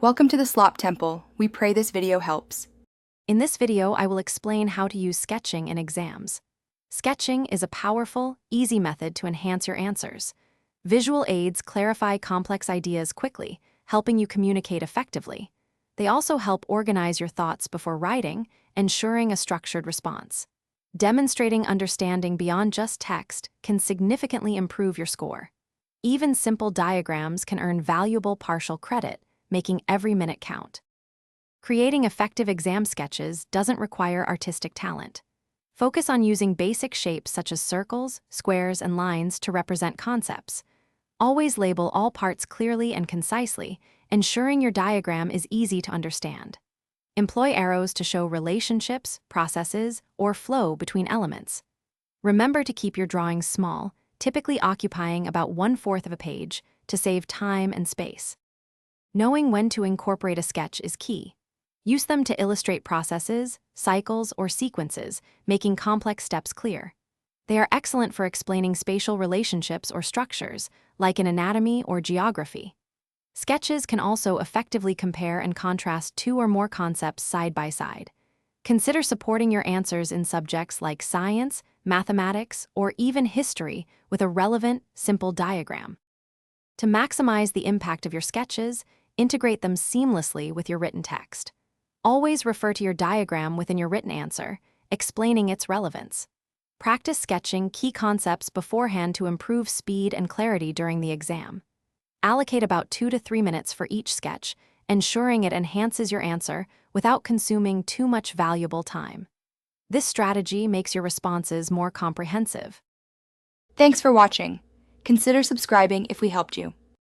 Welcome to the Slop Temple. We pray this video helps. In this video, I will explain how to use sketching in exams. Sketching is a powerful, easy method to enhance your answers. Visual aids clarify complex ideas quickly, helping you communicate effectively. They also help organize your thoughts before writing, ensuring a structured response. Demonstrating understanding beyond just text can significantly improve your score. Even simple diagrams can earn valuable partial credit, making every minute count. Creating effective exam sketches doesn't require artistic talent. Focus on using basic shapes such as circles, squares, and lines to represent concepts. Always label all parts clearly and concisely, ensuring your diagram is easy to understand. Employ arrows to show relationships, processes, or flow between elements. Remember to keep your drawings small, typically occupying about 1/4 of a page, to save time and space. Knowing when to incorporate a sketch is key. Use them to illustrate processes, cycles, or sequences, making complex steps clear. They are excellent for explaining spatial relationships or structures, like in anatomy or geography. Sketches can also effectively compare and contrast two or more concepts side by side. Consider supporting your answers in subjects like science, mathematics, or even history with a relevant, simple diagram. To maximize the impact of your sketches, integrate them seamlessly with your written text. Always refer to your diagram within your written answer, explaining its relevance. Practice sketching key concepts beforehand to improve speed and clarity during the exam. Allocate about 2 to 3 minutes for each sketch, ensuring it enhances your answer without consuming too much valuable time. This strategy makes your responses more comprehensive. Thanks for watching. Consider subscribing if we helped you.